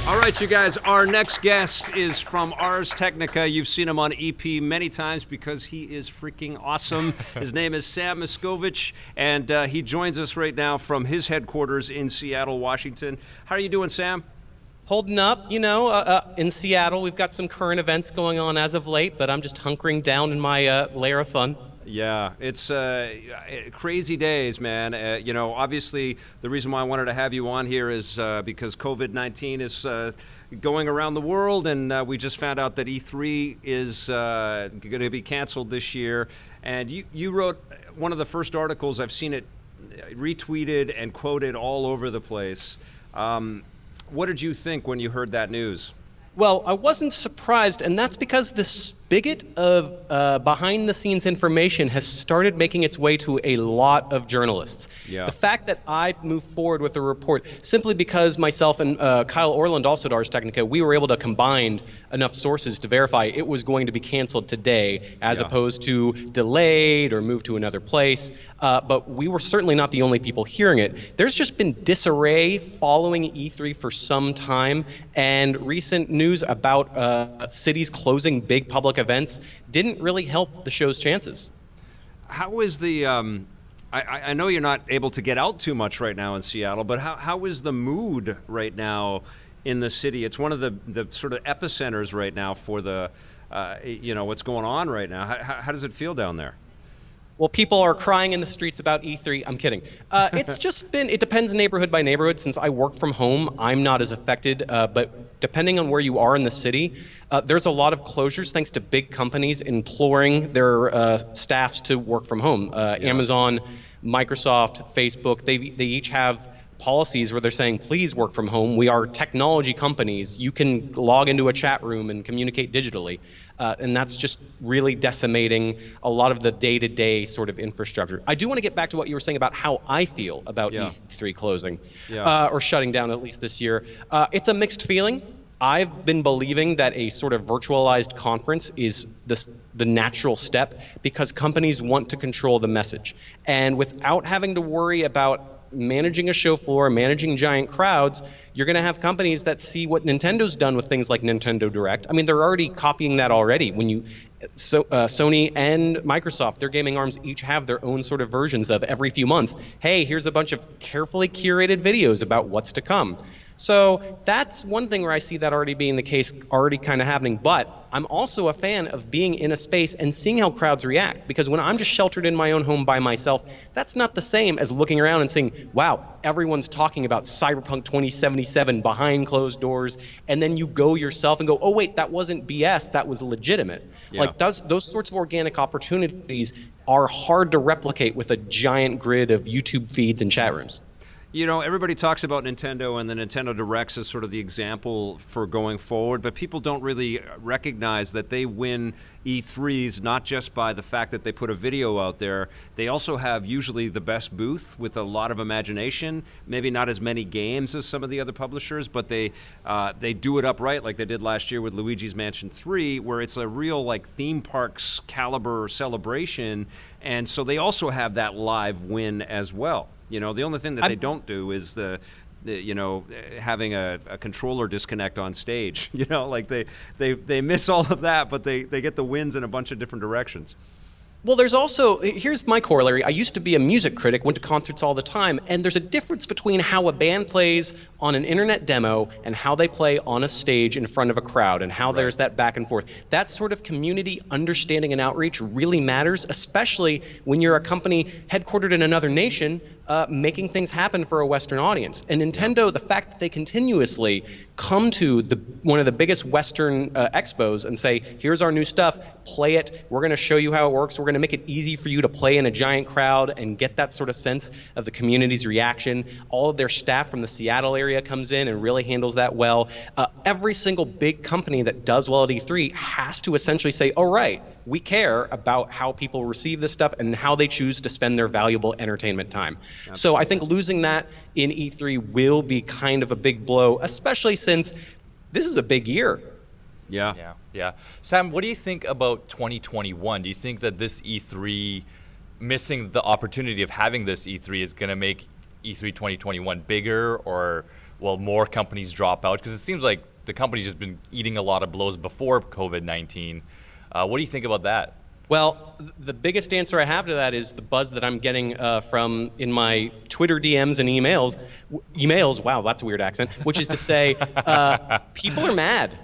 All right, you guys, our next guest is from Ars Technica. You've seen him on EP many times because he is freaking awesome. His name is Sam Machkovech, and he joins us right now from his headquarters in Seattle, Washington. How are you doing, Sam? Holding up, in Seattle. We've got some current events going on as of late, but I'm just hunkering down in my lair of fun. Yeah, it's crazy days, man. Obviously, the reason why I wanted to have you on here is because COVID-19 is going around the world, and we just found out that E3 is going to be canceled this year. And you wrote one of the first articles. I've seen it retweeted and quoted all over the place. What did you think when you heard that news? Well, I wasn't surprised, and that's because the spigot of behind-the-scenes information has started making its way to a lot of journalists. Yeah. The fact that I moved forward with the report simply because myself and Kyle Orland, also at Ars Technica, we were able to combine enough sources to verify it was going to be canceled today, as opposed to delayed or moved to another place. But we were certainly not the only people hearing it. There's just been disarray following E3 for some time, and recent news about cities closing big public events didn't really help the show's chances. How is the I know you're not able to get out too much right now in Seattle, but how is the mood right now in the city? It's one of the sort of epicenters right now for the what's going on right now. How does it feel down there? Well, people are crying in the streets about E3. I'm kidding. It's just been, it depends neighborhood by neighborhood. Since I work from home, I'm not as affected. But depending on where you are in the city, there's a lot of closures thanks to big companies imploring their staffs to work from home. Amazon, Microsoft, Facebook, they each have policies where they're saying, please work from home. We are technology companies. You can log into a chat room and communicate digitally. And that's just really decimating a lot of the day-to-day sort of infrastructure. I do want to get back to what you were saying about how I feel about E3 closing, or shutting down at least this year. It's a mixed feeling. I've been believing that a sort of virtualized conference is the natural step because companies want to control the message. And without having to worry about managing a show floor, managing giant crowds, you're going to have companies that see what Nintendo's done with things like Nintendo Direct. I mean, they're already copying that already. When Sony and Microsoft, their gaming arms each have their own sort of versions of every few months. Hey, here's a bunch of carefully curated videos about what's to come. So that's one thing where I see that already being the case, already kind of happening. But I'm also a fan of being in a space and seeing how crowds react. Because when I'm just sheltered in my own home by myself, that's not the same as looking around and saying, wow, everyone's talking about Cyberpunk 2077 behind closed doors. And then you go yourself and go, oh, wait, that wasn't BS. That was legitimate. Yeah. Like those sorts of organic opportunities are hard to replicate with a giant grid of YouTube feeds and chat rooms. You know, everybody talks about Nintendo and the Nintendo Directs as sort of the example for going forward, but people don't really recognize that they win E3s not just by the fact that they put a video out there. They also have usually the best booth with a lot of imagination, maybe not as many games as some of the other publishers, but they do it upright like they did last year with Luigi's Mansion 3, where it's a real like theme parks caliber celebration, and so they also have that live win as well. You know, the only thing that they don't do is the having a controller disconnect on stage. You know, like they miss all of that, but they get the wins in a bunch of different directions. Well, there's also, here's my corollary. I used to be a music critic, went to concerts all the time, and there's a difference between how a band plays on an internet demo and how they play on a stage in front of a crowd, and how there's that back and forth. That sort of community understanding and outreach really matters, especially when you're a company headquartered in another nation, making things happen for a Western audience. And Nintendo, the fact that they continuously come to one of the biggest Western expos and say, here's our new stuff, play it, we're going to show you how it works, we're going to make it easy for you to play in a giant crowd and get that sort of sense of the community's reaction. All of their staff from the Seattle area comes in and really handles that well. Every single big company that does well at E3 has to essentially say, all right, we care about how people receive this stuff and how they choose to spend their valuable entertainment time. Absolutely. So I think losing that in E3 will be kind of a big blow, especially since this is a big year. Yeah. Sam, what do you think about 2021? Do you think that this E3, missing the opportunity of having this E3, is going to make E3 2021 bigger, or well, more companies drop out? Because it seems like the company's just been eating a lot of blows before COVID-19. What do you think about that? Well, the biggest answer I have to that is the buzz that I'm getting from in my Twitter DMs and emails. Wow, that's a weird accent. Which is to say, people are mad.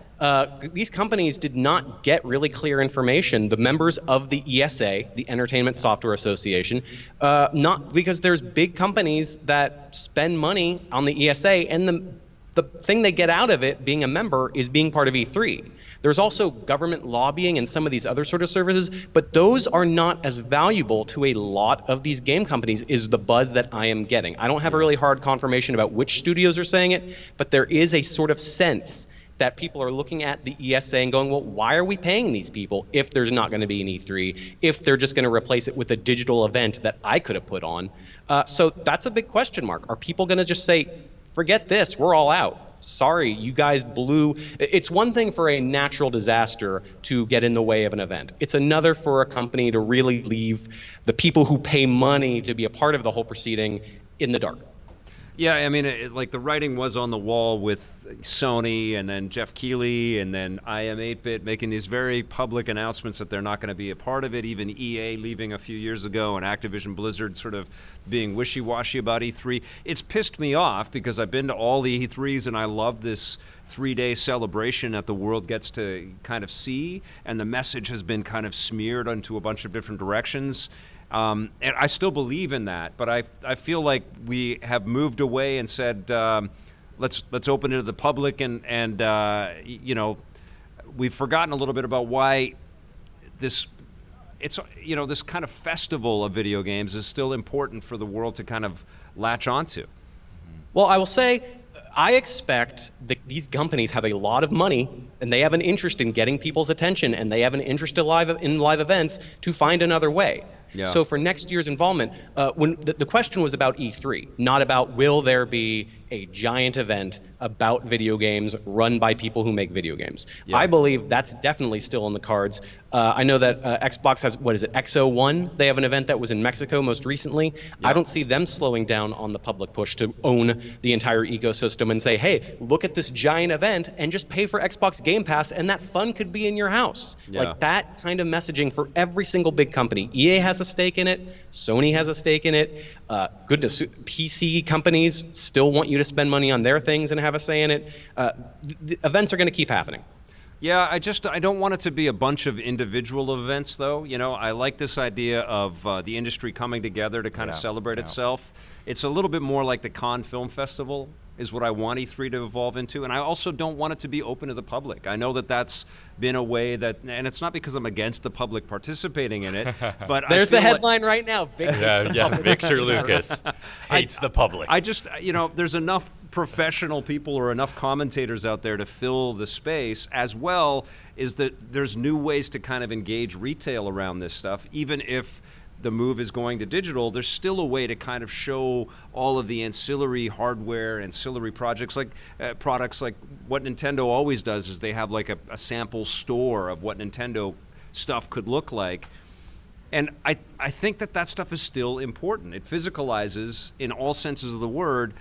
These companies did not get really clear information. The members of the ESA, the Entertainment Software Association, not because there's big companies that spend money on the ESA, and the thing they get out of it, being a member, is being part of E3. There's also government lobbying and some of these other sort of services, but those are not as valuable to a lot of these game companies, is the buzz that I am getting. I don't have a really hard confirmation about which studios are saying it, but there is a sort of sense that people are looking at the ESA and going, well, why are we paying these people if there's not going to be an E3, if they're just going to replace it with a digital event that I could have put on? So that's a big question mark. Are people going to just say, forget this, we're all out? Sorry, you guys blew. It's one thing for a natural disaster to get in the way of an event. It's another for a company to really leave the people who pay money to be a part of the whole proceeding in the dark. Yeah, I mean, like the writing was on the wall with Sony and then Jeff Keighley and then IM8-Bit making these very public announcements that they're not going to be a part of it, even EA leaving a few years ago and Activision Blizzard sort of being wishy-washy about E3. It's pissed me off because I've been to all the E3s and I love this 3-day celebration that the world gets to kind of see, and the message has been kind of smeared onto a bunch of different directions. And I still believe in that, but I feel like we have moved away and said, let's open it to the public, and you know, we've forgotten a little bit about why this kind of festival of video games is still important for the world to kind of latch onto. Well, I will say, I expect that these companies have a lot of money, and they have an interest in getting people's attention, and they have an interest in live events to find another way. Yeah. So for next year's involvement, when the question was about E3, not about will there be a giant event about video games run by people who make video games. Yeah. I believe that's definitely still in the cards. I know that Xbox has, what is it, X01? They have an event that was in Mexico most recently. Yeah. I don't see them slowing down on the public push to own the entire ecosystem and say, hey, look at this giant event and just pay for Xbox Game Pass and that fun could be in your house. Yeah. Like that kind of messaging for every single big company. EA has a stake in it. Sony has a stake in it. Goodness, PC companies still want you to spend money on their things and have a say in it. The events are going to keep happening. Yeah, I don't want it to be a bunch of individual events, though. You know, I like this idea of the industry coming together to kind of celebrate itself. It's a little bit more like the Cannes Film Festival is what I want E3 to evolve into, and I also don't want it to be open to the public. I know that that's been a way that, and it's not because I'm against the public participating in it, but there's I feel the headline right now. Victor Lucas hates the public. I just, you know, there's enough professional people or enough commentators out there to fill the space, as well is that there's new ways to kind of engage retail around this stuff. Even if the move is going to digital, there's still a way to kind of show all of the ancillary hardware, ancillary projects, like products like what Nintendo always does is they have like a sample store of what Nintendo stuff could look like. And I think that stuff is still important. It physicalizes, in all senses of the word,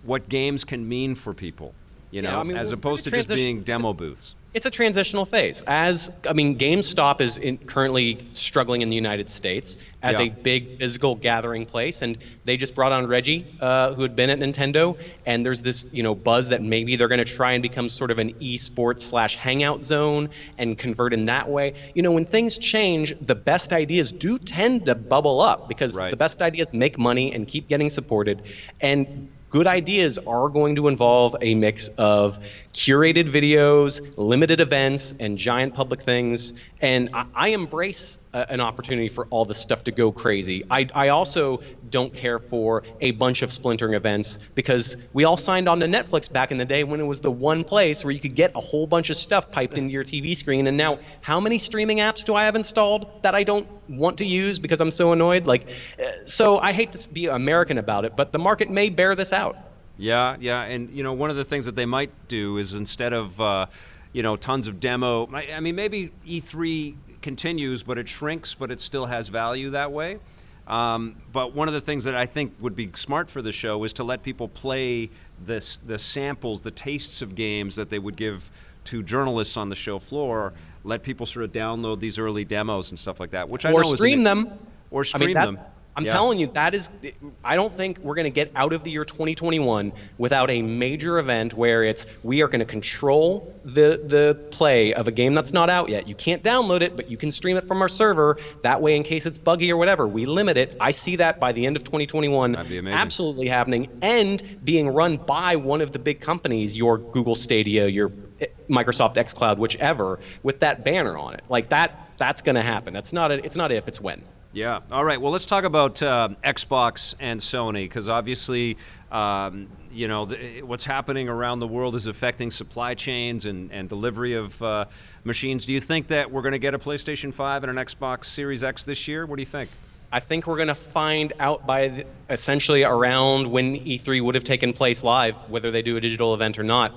what games can mean for people, you know, as opposed to just being demo booths. It's a transitional phase. GameStop is currently struggling in the United States as a big physical gathering place, and they just brought on Reggie, who had been at Nintendo, and there's this, buzz that maybe they're going to try and become sort of an esports / hangout zone and convert in that way. When things change, the best ideas do tend to bubble up because the best ideas make money and keep getting supported, and good ideas are going to involve a mix of curated videos, limited events, and giant public things. And I embrace an opportunity for all this stuff to go crazy. I also don't care for a bunch of splintering events because we all signed on to Netflix back in the day when it was the one place where you could get a whole bunch of stuff piped into your TV screen. And now, how many streaming apps do I have installed that I don't want to use because I'm so annoyed? So I hate to be American about it, but the market may bear this out. Yeah, and one of the things that they might do is instead of tons of demo, maybe E3 continues, but it shrinks, but it still has value that way. But one of the things that I think would be smart for the show is to let people play the samples, the tastes of games that they would give to journalists on the show floor. Let people sort of download these early demos and stuff like that, which I know Or is stream them. Or stream them. I'm Yeah. telling you, I don't think we're going to get out of the year 2021 without a major event where we are going to control the play of a game that's not out yet. You can't download it, but you can stream it from our server. That way, in case it's buggy or whatever, we limit it. I see that by the end of 2021 That'd be amazing. absolutely happening and being run by one of the big companies, your Google Stadia, your Microsoft xCloud, whichever, with that banner on it. Like that's going to happen. It's not if, it's when. Yeah. All right. Well, let's talk about Xbox and Sony, because obviously, what's happening around the world is affecting supply chains and delivery of machines. Do you think that we're going to get a PlayStation 5 and an Xbox Series X this year? What do you think? I think we're going to find out by essentially around when E3 would have taken place live, whether they do a digital event or not.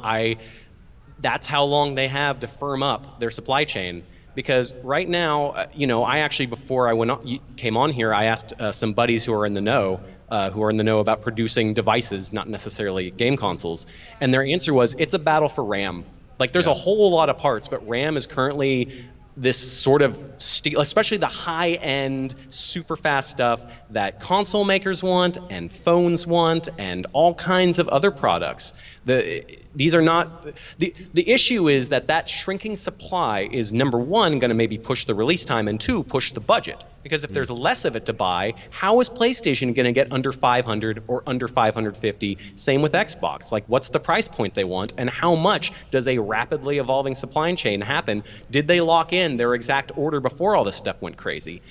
That's how long they have to firm up their supply chain. Because right now, I actually, before I came on here, I asked some buddies who are in the know about producing devices, not necessarily game consoles, and their answer was, it's a battle for RAM. Like, there's a whole lot of parts, but RAM is currently this sort of especially the high-end, super fast stuff that console makers want and phones want and all kinds of other products. These are not the issue is that shrinking supply is, number one, going to maybe push the release time, and two, push the budget. Because if there's less of it to buy, how is PlayStation going to get under 500 or under 550? Same with Xbox. Like, what's the price point they want, and how much does a rapidly evolving supply chain happen? Did they lock in their exact order before all this stuff went crazy?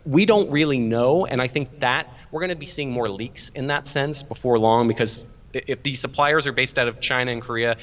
We don't really know, and I think that we're going to be seeing more leaks in that sense before long, because if these suppliers are based out of China and Korea,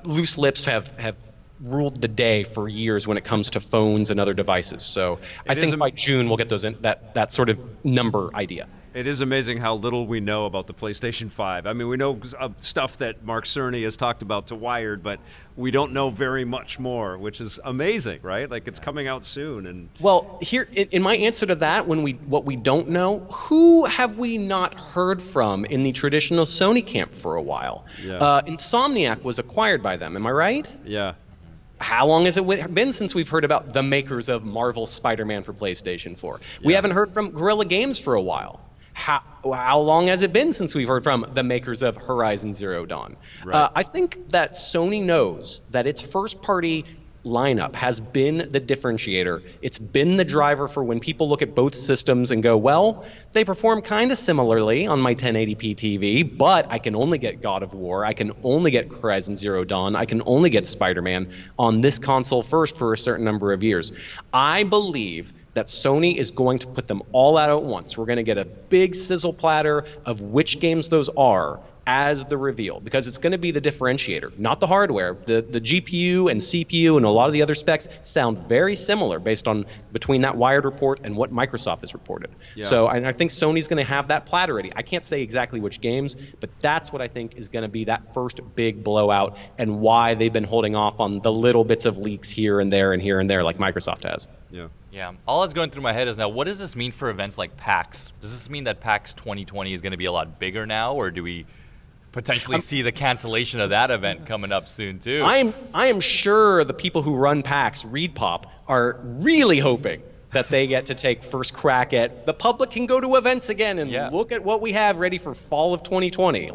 loose lips have ruled the day for years when it comes to phones and other devices. So I think by June we'll get those that sort of number idea. It is amazing how little we know about the PlayStation 5. I mean, we know stuff that Mark Cerny has talked about to Wired, but we don't know very much more, which is amazing, right? Like, it's coming out soon. And well, here in my answer to that, what we don't know, who have we not heard from in the traditional Sony camp for a while? Yeah. Insomniac was acquired by them. Am I right? Yeah. How long has it been since we've heard about the makers of Marvel's Spider-Man for PlayStation 4? We haven't heard from Guerrilla Games for a while. How long has it been since we've heard from the makers of Horizon Zero Dawn? Right. I think that Sony knows that its first-party lineup has been the differentiator. It's been the driver for when people look at both systems and go, well, they perform kind of similarly on my 1080p TV, but I can only get God of War, I can only get Horizon Zero Dawn, I can only get Spider-Man on this console first for a certain number of years. I believe that Sony is going to put them all out at once. We're going to get a big sizzle platter of which games those are as the reveal, because it's going to be the differentiator, not the hardware. The GPU and CPU and a lot of the other specs sound very similar based on between that Wired report and what Microsoft has reported. Yeah. So I think Sony's going to have that platter ready. I can't say exactly which games, but that's what I think is going to be that first big blowout, and why they've been holding off on the little bits of leaks here and there like Microsoft has. Yeah. Yeah. All that's going through my head is now, what does this mean for events like PAX? Does this mean that PAX 2020 is going to be a lot bigger now, or do we potentially see the cancellation of that event coming up soon too? I am sure the people who run PAX, ReadPop, are really hoping that they get to take first crack at the public can go to events again and look at what we have ready for fall of 2020.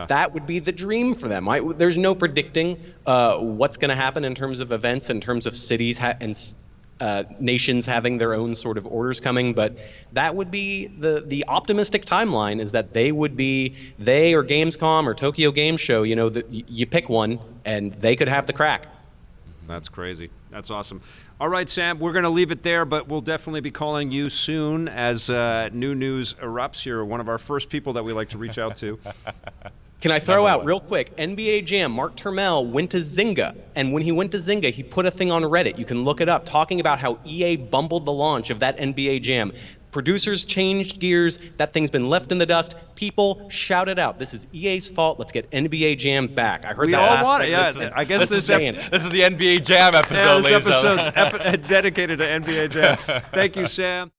That would be the dream for them. There's no predicting what's going to happen in terms of events, in terms of cities and nations having their own sort of orders coming, but that would be the optimistic timeline, is that they or Gamescom or Tokyo Game Show, you pick one and they could have the crack. That's crazy. That's awesome. All right, Sam, we're going to leave it there, but we'll definitely be calling you soon as new news erupts. You're one of our first people that we like to reach out to. Can I throw out real quick, NBA Jam, Mark Turmel went to Zynga, and when he went to Zynga, he put a thing on Reddit, you can look it up, talking about how EA bumbled the launch of that NBA Jam. Producers changed gears, that thing's been left in the dust, people shouted out, this is EA's fault, let's get NBA Jam back. I heard We that all last want it, night. yeah. I guess this is the NBA Jam episode, this ladies and episode's dedicated to NBA Jam. Thank you, Sam.